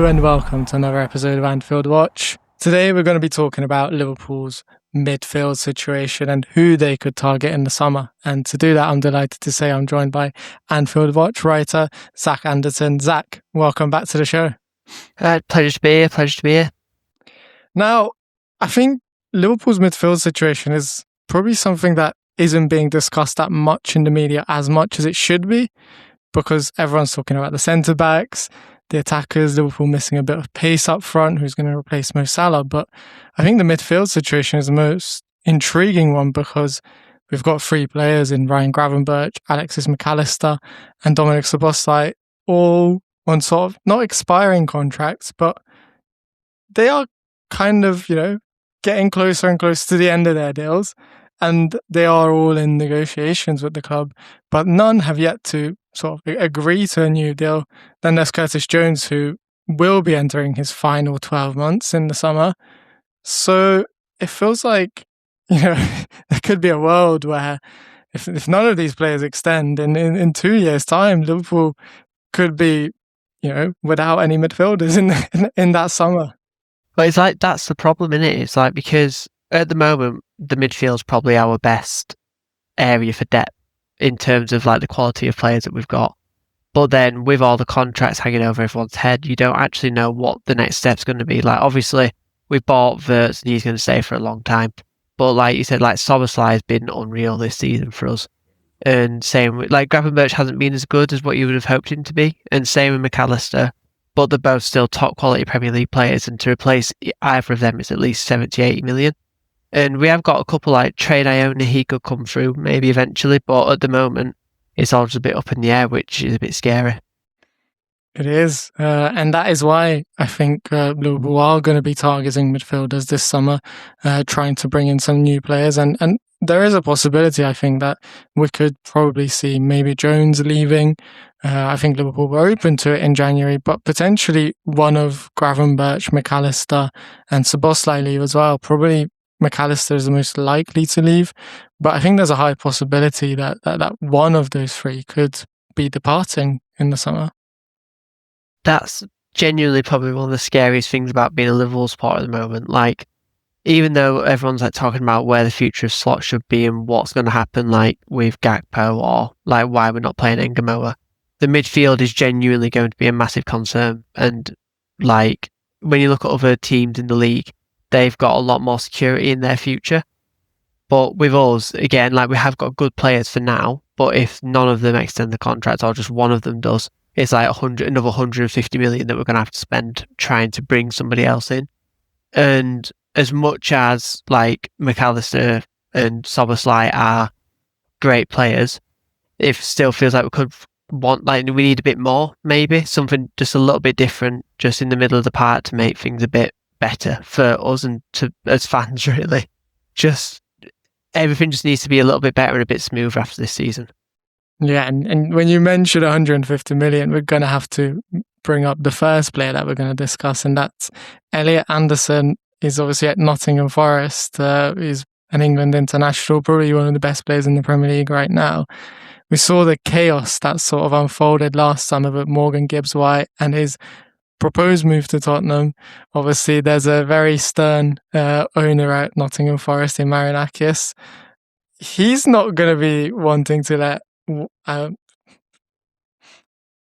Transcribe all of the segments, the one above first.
and welcome to another episode of Anfield Watch. Today we're going to be talking about Liverpool's midfield situation and who they could target in the summer. And to do that, I'm delighted to say I'm joined by Anfield Watch writer Zak Anderton. Zak, welcome back to the show. Pleasure to be here. Now, I think Liverpool's midfield situation is probably something that isn't being discussed that much in the media as much as it should be, because everyone's talking about the centre-backs, the attackers, Liverpool missing a bit of pace up front, who's going to replace Mo Salah. But I think the midfield situation is the most intriguing one because we've got three players in Ryan Gravenberch, Alexis McAllister and Dominic Szoboszlai, all on sort of not expiring contracts, but they are kind of, getting closer and closer to the end of their deals. And they are all in negotiations with the club, but none have yet to sort of agree to a new deal. Then there's Curtis Jones, who will be entering his final 12 months in the summer. So it feels like, there could be a world where if none of these players extend in 2 years' time, Liverpool could be, without any midfielders in that summer. But it's like, that's the problem, isn't it? It's like, because at the moment, the midfield's probably our best area for depth in terms of like the quality of players that we've got. But then with all the contracts hanging over everyone's head, you don't actually know what the next step's going to be. Like, obviously, we've bought Wirtz and he's going to stay for a long time. But like you said, like Szoboszlai has been unreal this season for us. And same with, like, Gravenberch hasn't been as good as what you would have hoped him to be. And same with McAllister. But they're both still top quality Premier League players. And to replace either of them is at least 70, 80 million. And we have got a couple like Trey Iona, he could come through maybe eventually, but at the moment it's all just a bit up in the air, which is a bit scary. It is, and that is why I think Liverpool are going to be targeting midfielders this summer, trying to bring in some new players, and there is a possibility, I think, that we could probably see maybe Jones leaving. I think Liverpool were open to it in January, but potentially one of Gravenberch, McAllister and Szoboszlai leave as well. Probably McAllister is the most likely to leave, but I think there's a high possibility that one of those three could be departing in the summer. That's genuinely probably one of the scariest things about being a Liverpool supporter at the moment. Like, even though everyone's like talking about where the future of Slot should be and what's going to happen, like with Gakpo or like why we're not playing Ngamoa, the midfield is genuinely going to be a massive concern. And like when you look at other teams in the league, they've got a lot more security in their future. But with us, again, like we have got good players for now, but if none of them extend the contract or just one of them does, it's like another 150 million that we're going to have to spend trying to bring somebody else in. And as much as like McAllister and Szoboszlai are great players, it still feels like we could we need a bit more, maybe something just a little bit different, just in the middle of the park to make things a bit better for us and to as fans. Really, just everything just needs to be a little bit better and a bit smoother after this season. Yeah, and when you mention 150 million, we're going to have to bring up the first player that we're going to discuss, and that's Elliot Anderson. He's obviously at Nottingham Forest. He's an England international, probably one of the best players in the Premier League right now. We saw the chaos that sort of unfolded last summer with Morgan Gibbs-White and his proposed move to Tottenham. Obviously, there's a very stern owner at Nottingham Forest in Marinakis. He's not going to be wanting to let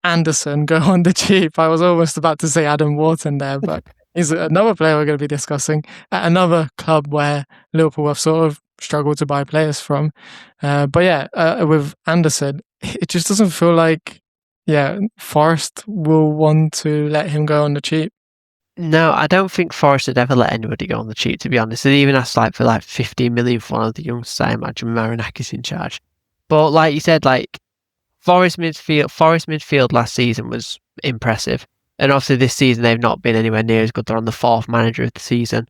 Anderson go on the cheap. I was almost about to say Adam Wharton there, but he's another player we're going to be discussing at another club where Liverpool have sort of struggled to buy players from. But yeah, with Anderson, it just doesn't feel like Forest will want to let him go on the cheap. No, I don't think Forest would ever let anybody go on the cheap, to be honest. They even asked for 15 million for one of the youngsters, I imagine, with Marinakis in charge. But like you said, like Forest midfield last season was impressive. And obviously this season they've not been anywhere near as good. They're on the fourth manager of the season.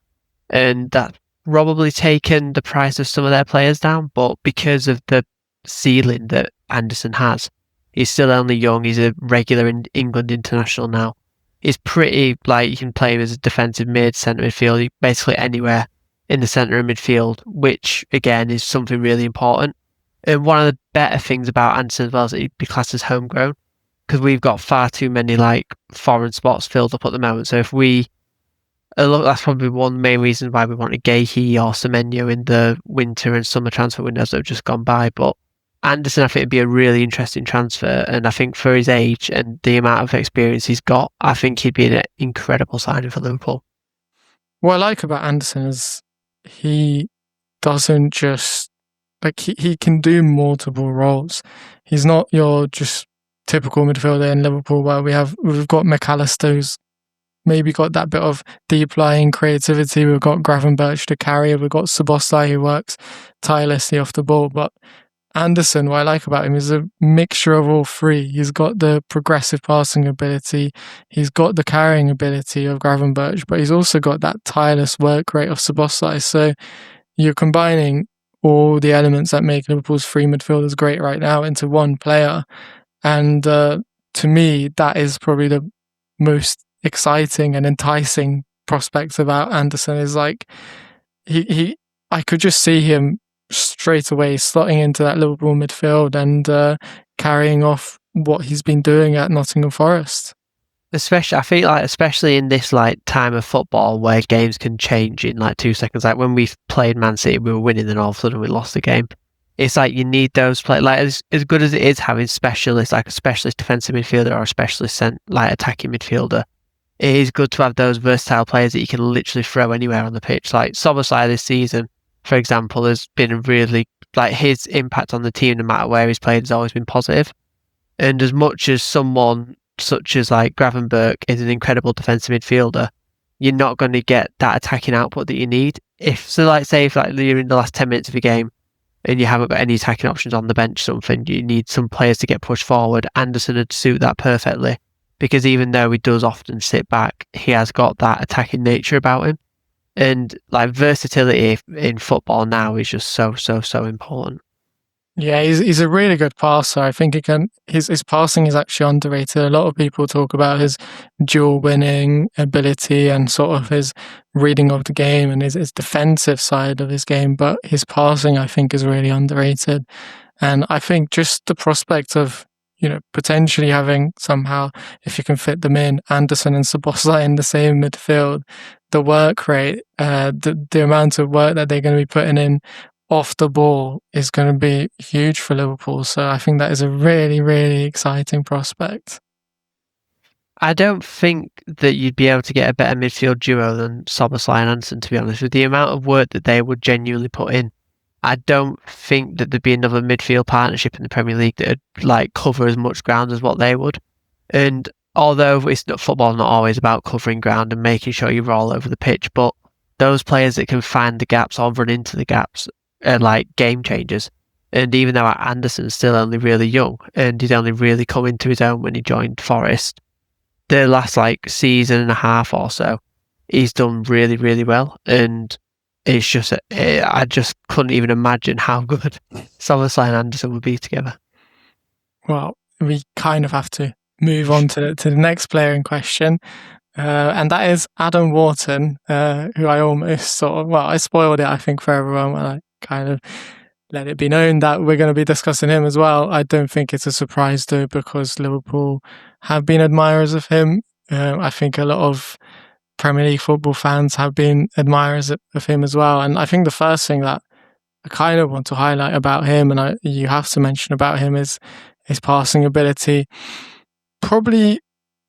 And that's probably taken the price of some of their players down. But because of the ceiling that Anderson has, he's still only young. He's a regular England international now. He's pretty, like, you can play him as a defensive mid, centre midfield, basically anywhere in the centre of midfield, which again is something really important. And one of the better things about Anderson as well is that he'd be classed as homegrown. because we've got far too many like foreign spots filled up at the moment. So if we look, that's probably one main reason why we wanted Gahey or Semenyo in the winter and summer transfer windows that have just gone by. But Anderson, I think, would be a really interesting transfer, and I think for his age and the amount of experience he's got, I think he'd be an incredible signing for Liverpool. What I like about Anderson is he doesn't just he can do multiple roles. He's not your just typical midfielder in Liverpool where we've got McAllister who's maybe got that bit of deep lying creativity. We've got Gravenberch to carry. We've got Szoboszlai who works tirelessly off the ball. But Anderson, what I like about him is a mixture of all three. He's got the progressive passing ability. He's got the carrying ability of Gravenberch, but he's also got that tireless work rate of Szoboszlai. So you're combining all the elements that make Liverpool's three midfielders great right now into one player. And to me, that is probably the most exciting and enticing prospect about Anderson is like I could just see him straight away slotting into that Liverpool midfield and carrying off what he's been doing at Nottingham Forest. Especially, I feel like, especially in this like time of football where games can change in like 2 seconds. Like when we played Man City, we were winning, and all of a sudden we lost the game. It's like you need those players. Like as good as it is having specialists, like a specialist defensive midfielder or a specialist like attacking midfielder, it is good to have those versatile players that you can literally throw anywhere on the pitch. Like Szoboszlai this season, for example, has been really, like, his impact on the team, no matter where he's played, has always been positive. And as much as someone such as like Gravenberch is an incredible defensive midfielder, you're not going to get that attacking output that you need. Say if you're in the last 10 minutes of your game and you haven't got any attacking options on the bench, something, you need some players to get pushed forward. Anderson would suit that perfectly, because even though he does often sit back, he has got that attacking nature about him. And like versatility in football now is just so important. Yeah, he's a really good passer. I think his passing is actually underrated. A lot of people talk about his duel winning ability and sort of his reading of the game and his defensive side of his game, but his passing, I think, is really underrated. And I think just the prospect of, potentially having somehow, if you can fit them in, Anderson and Szoboszlai in the same midfield, the work rate, the amount of work that they're going to be putting in off the ball is going to be huge for Liverpool. So I think that is a really, really exciting prospect. I don't think that you'd be able to get a better midfield duo than Szoboszlai and Anderson, to be honest. With the amount of work that they would genuinely put in, I don't think that there'd be another midfield partnership in the Premier League that would like cover as much ground as what they would. And although football not always about covering ground and making sure you're all over the pitch, but those players that can find the gaps or run into the gaps are like game changers. And even though Anderson's still only really young and he'd only really come into his own when he joined Forest, the last like season and a half or so, he's done really, really well. And it's just, I just couldn't even imagine how good Szoboszlai and Anderson would be together. Well, we kind of have to move on to the next player in question. And that is Adam Wharton, who I almost I spoiled it, I think, for everyone when I kind of let it be known that we're going to be discussing him as well. I don't think it's a surprise though, because Liverpool have been admirers of him. I think a lot of Premier League football fans have been admirers of him as well. And I think the first thing that I kind of want to highlight about him, and you have to mention about him, is his passing ability. Probably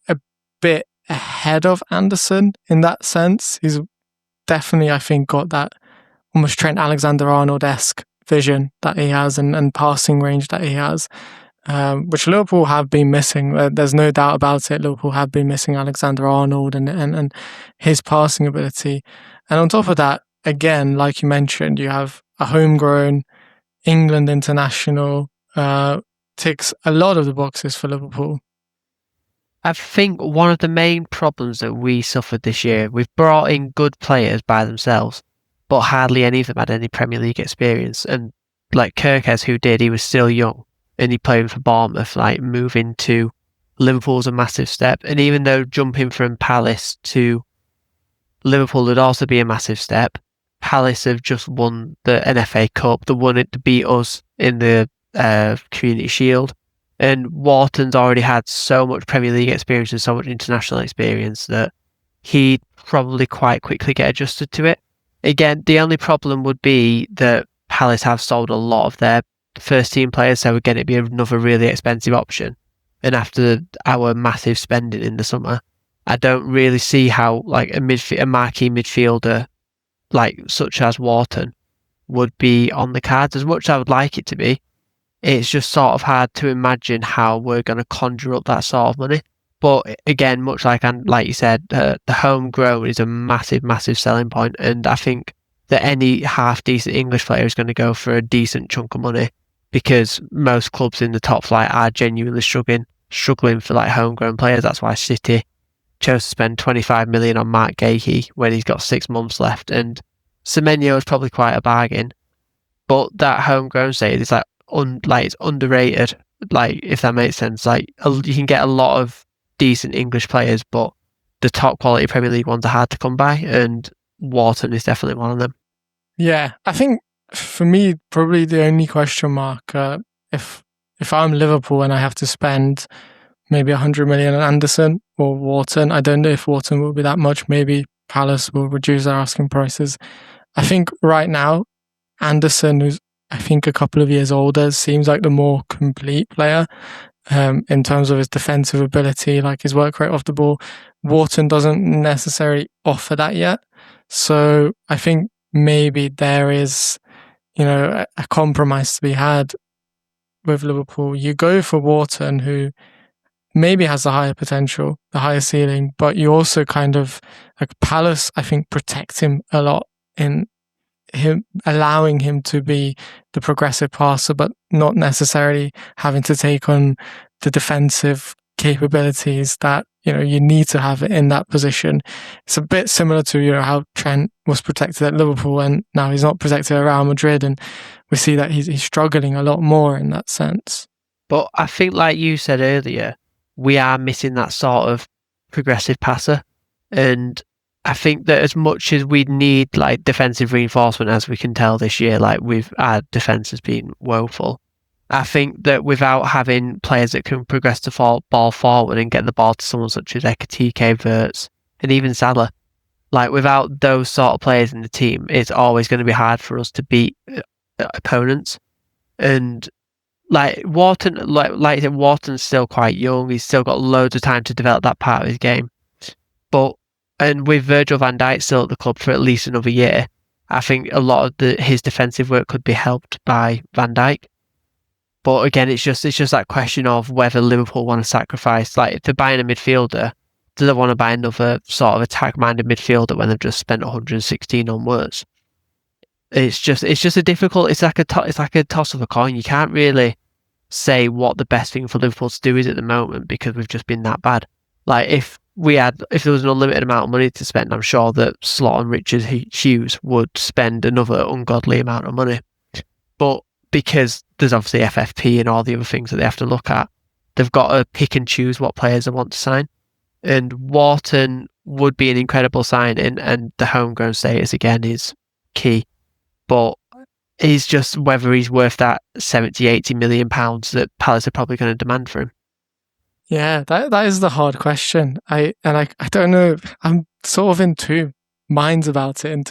a bit ahead of Anderson in that sense. He's definitely, I think, got that almost Trent Alexander-Arnold-esque vision that he has and passing range that he has, which Liverpool have been missing. There's no doubt about it. Liverpool have been missing Alexander-Arnold and his passing ability. And on top of that, again, like you mentioned, you have a homegrown England international, ticks a lot of the boxes for Liverpool. I think one of the main problems that we suffered this year, we've brought in good players by themselves, but hardly any of them had any Premier League experience. And like Kirkes, who did, he was still young and he played for Bournemouth. Like moving to Liverpool's a massive step. And even though jumping from Palace to Liverpool would also be a massive step, Palace have just won the NFA Cup. They won it to beat us in the Community Shield. And Wharton's already had so much Premier League experience and so much international experience that he'd probably quite quickly get adjusted to it. Again, the only problem would be that Palace have sold a lot of their first team players, so again, it'd be another really expensive option. And after our massive spending in the summer, I don't really see how like a marquee midfielder like such as Wharton would be on the cards. As much as I would like it to be, it's just sort of hard to imagine how we're going to conjure up that sort of money. But again, much like you said, the homegrown is a massive, massive selling point, and I think that any half decent English player is going to go for a decent chunk of money because most clubs in the top flight are genuinely struggling for like homegrown players. That's why City chose to spend 25 million on Mark Gahey when he's got 6 months left, and Semenyo is probably quite a bargain. But that homegrown side is it's underrated. Like, if that makes sense, like you can get a lot of decent English players, but the top quality Premier League ones are hard to come by, and Wharton is definitely one of them. Yeah, I think for me, probably the only question mark, if I'm Liverpool and I have to spend maybe 100 million on Anderson or Wharton, I don't know if Wharton will be that much. Maybe Palace will reduce their asking prices. I think right now, Anderson, who's I think a couple of years older, seems like the more complete player in terms of his defensive ability, like his work rate off the ball. Wharton doesn't necessarily offer that yet. So I think maybe there is, a compromise to be had with Liverpool. You go for Wharton, who maybe has the higher potential, the higher ceiling, but you also kind of, like Palace, I think, protect him a lot in him, allowing him to be the progressive passer, but not necessarily having to take on the defensive capabilities that you need to have in that position. It's a bit similar to how Trent was protected at Liverpool, and now he's not protected at Real Madrid, and we see that he's struggling a lot more in that sense. But I think, like you said earlier, we are missing that sort of progressive passer, and I think that as much as we need like defensive reinforcement, as we can tell this year, like our defense has been woeful. I think that without having players that can progress the ball forward and get the ball to someone such as Ekitike, Wirtz, and even Salah, like without those sort of players in the team, it's always going to be hard for us to beat opponents. And like Wharton, like I said, Wharton's still quite young. He's still got loads of time to develop that part of his game. And with Virgil van Dijk still at the club for at least another year, I think a lot of his defensive work could be helped by Van Dijk. But again, it's just that question of whether Liverpool want to sacrifice. Like, if they're buying a midfielder, do they want to buy another sort of attack-minded midfielder when they've just spent 116 on Wirtz? It's just a difficult. It's like a toss of a coin. You can't really say what the best thing for Liverpool to do is at the moment because we've just been that bad. Like, if there was an unlimited amount of money to spend, I'm sure that Slot and Richard Hughes would spend another ungodly amount of money. But because there's obviously FFP and all the other things that they have to look at, they've got to pick and choose what players they want to sign. And Wharton would be an incredible signing, and the homegrown status again is key. But it's just whether he's worth that 70, 80 million pounds that Palace are probably going to demand for him. Yeah, that is the hard question. I don't know. I'm sort of in two minds about it.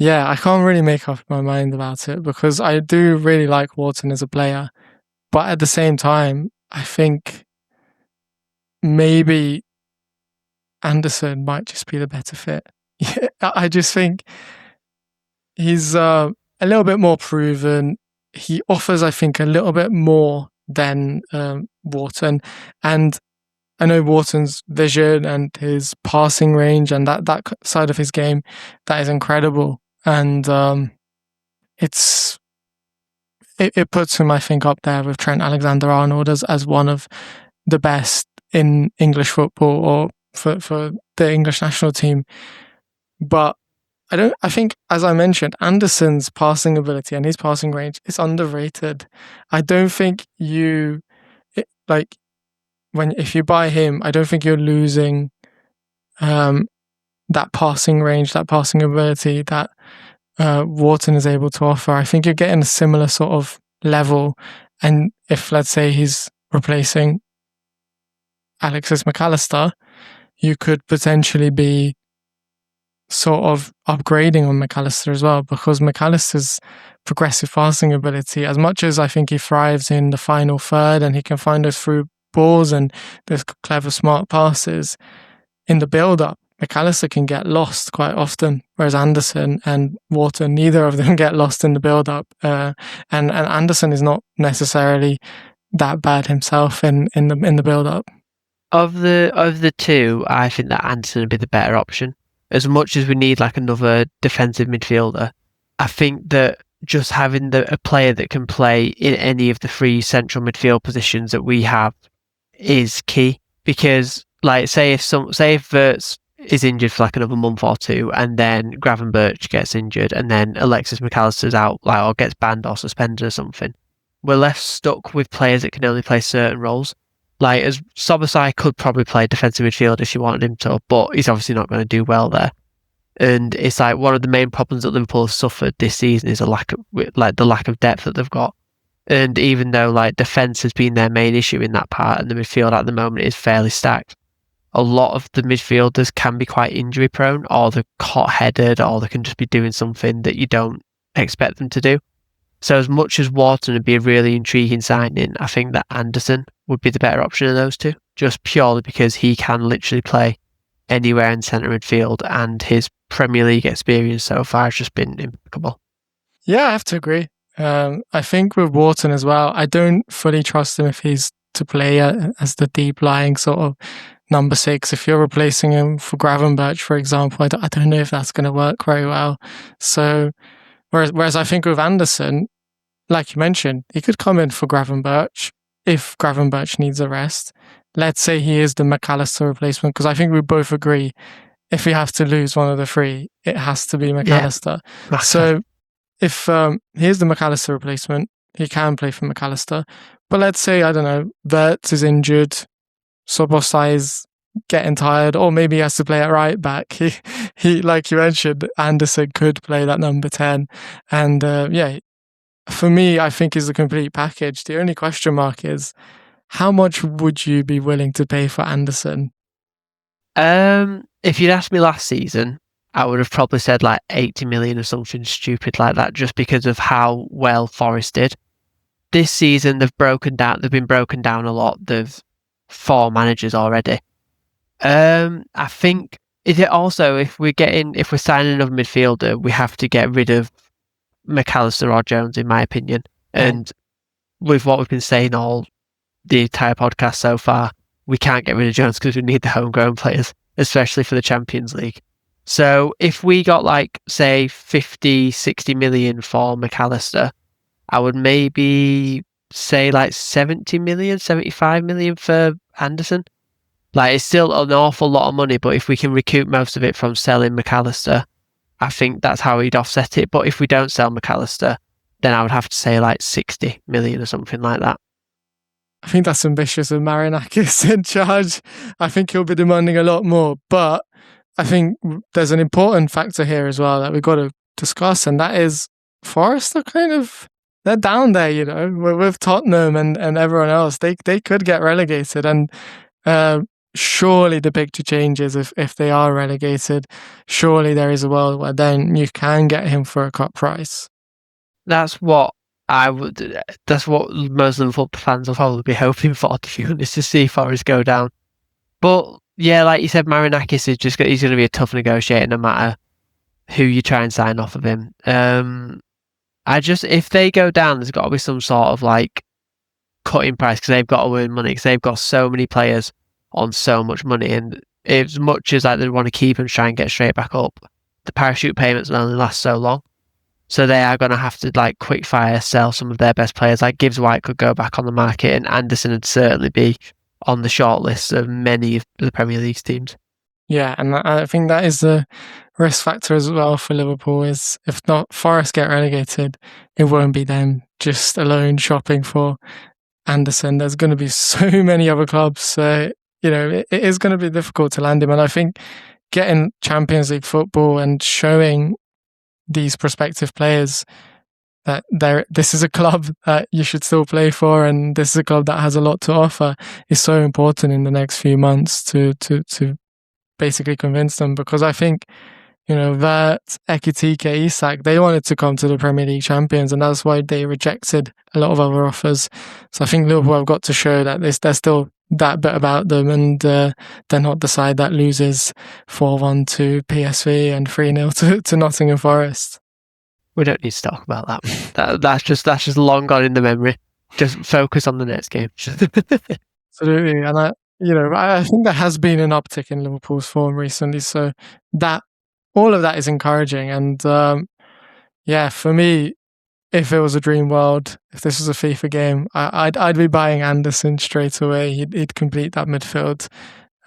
I can't really make up my mind about it because I do really like Wharton as a player, but at the same time, I think maybe Anderson might just be the better fit. I just think he's a little bit more proven. He offers, I think, a little bit more than Wharton, and I know Wharton's vision and his passing range and that side of his game, that is incredible, and it puts him, I think, up there with Trent Alexander-Arnold as one of the best in English football or for the English national team. But I think, as I mentioned, Anderson's passing ability and his passing range is underrated. I don't think if you buy him, I don't think you're losing that passing range, that passing ability that Wharton is able to offer. I think you're getting a similar sort of level, And if, let's say, he's replacing Alexis McAllister, you could potentially be sort of upgrading on McAllister as well, because McAllister's progressive passing ability, as much as I think he thrives in the final third and he can find us through balls and there's clever, smart passes, in the build-up, McAllister can get lost quite often, whereas Anderson and Wharton, neither of them get lost in the build-up. And Anderson is not necessarily that bad himself in the build-up. Of the two, I think that Anderson would be the better option. As much as we need like another defensive midfielder, I think that just having a player that can play in any of the three central midfield positions that we have is key. Because, like, say if Wirtz is injured for like another month or two, and then Gravenberch gets injured, and then Alexis McAllister's out, like, or gets banned or suspended or something, we're left stuck with players that can only play certain roles. Like, as Szoboszlai could probably play defensive midfield if you wanted him to, but he's obviously not going to do well there. And it's like one of the main problems that Liverpool have suffered this season is the lack of depth that they've got. And even though like defence has been their main issue in that part, and the midfield at the moment is fairly stacked, a lot of the midfielders can be quite injury prone, or they're hot-headed, or they can just be doing something that you don't expect them to do. So as much as Wharton would be a really intriguing signing, I think that Anderson would be the better option of those two, just purely because he can literally play anywhere in centre midfield, and his Premier League experience so far has just been impeccable. Yeah, I have to agree. I think with Wharton as well, I don't fully trust him if he's to play as the deep-lying sort of number 6. If you're replacing him for Gravenberch, for example, I don't know if that's going to work very well. So, whereas I think with Anderson, like you mentioned, he could come in for Gravenberch if Gravenberch needs a rest. Let's say he is the McAllister replacement, because I think we both agree if we have to lose one of the three, it has to be McAllister. Yeah. So if he is the McAllister replacement, he can play for McAllister. But let's say, I don't know, Wirtz is injured, Szoboszlai is getting tired, or maybe he has to play at right back. He like you mentioned, Anderson could play that number 10. And yeah, for me, I think is the complete package. The only question mark is, how much would you be willing to pay for Anderson? If you'd asked me last season, I would have probably said like 80 million or something stupid like that, just because of how well Forest did. This season, they've been broken down a lot. They've 4 managers already. I think is it also if we're signing another midfielder, we have to get rid of McAllister or Jones, in my opinion. And with what we've been saying all the entire podcast so far, we can't get rid of Jones because we need the homegrown players, especially for the Champions League. So if we got like, say, 50, 60 million for McAllister, I would maybe say like 70 million, 75 million for Anderson. Like, it's still an awful lot of money, but if we can recoup most of it from selling McAllister, I think that's how we'd offset it. But if we don't sell McAllister, then I would have to say like 60 million or something like that. I think that's ambitious with Marinakis in charge. I think he'll be demanding a lot more. But I think there's an important factor here as well that we've got to discuss, and that is Forest are they're down there, you know, with Tottenham and everyone else. They could get relegated, and surely the picture changes if they are relegated. Surely there is a world where then you can get him for a cut price. That's what most Liverpool fans will probably be hoping for, to be honest, to see Forest go down. But yeah, like you said, Marinakis he's going to be a tough negotiator no matter who you try and sign off of him. If they go down, there's got to be some sort of like cutting price, because they've got to earn money, because they've got so many players on so much money, and as much as like they want to keep and try and get straight back up, the parachute payments will only last so long. So they are going to have to like quick fire sell some of their best players. Like Gibbs White could go back on the market, and Anderson would certainly be on the short list of many of the Premier League teams. Yeah, and I think that is the risk factor as well for Liverpool, is if not Forest get relegated, it won't be them just alone shopping for Anderson. There's going to be so many other clubs. So, it is going to be difficult to land him. And I think getting Champions League football and showing these prospective players this is a club that you should still play for, and this is a club that has a lot to offer, is so important in the next few months to basically convince them. Because I think, Vert, Ekitike, Isak, they wanted to come to the Premier League champions, and that's why they rejected a lot of other offers. So I think Liverpool have got to show that there's still that bit about them, and they're not the side that loses 4-1 to PSV and 3-0 to Nottingham Forest. We don't need to talk about that. That's just long gone in the memory. Just focus on the next game. Absolutely, and I think there has been an uptick in Liverpool's form recently, so that all of that is encouraging. And for me, if it was a dream world, if this was a FIFA game, I'd be buying Anderson straight away. He'd complete that midfield.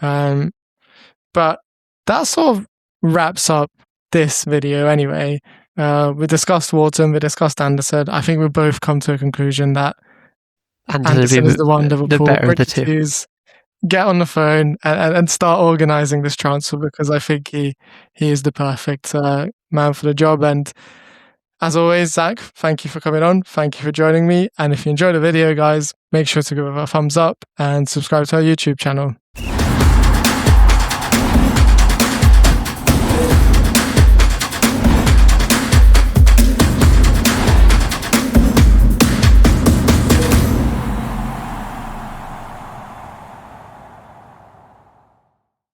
But that sort of wraps up this video anyway. We discussed Wharton, we discussed Anderson. I think we've both come to a conclusion that Anderson is the one Liverpool would choose. Get on the phone and start organising this transfer, because I think he is the perfect man for the job. And as always, Zach, thank you for coming on. Thank you for joining me. And if you enjoyed the video, guys, make sure to give it a thumbs up and subscribe to our YouTube channel.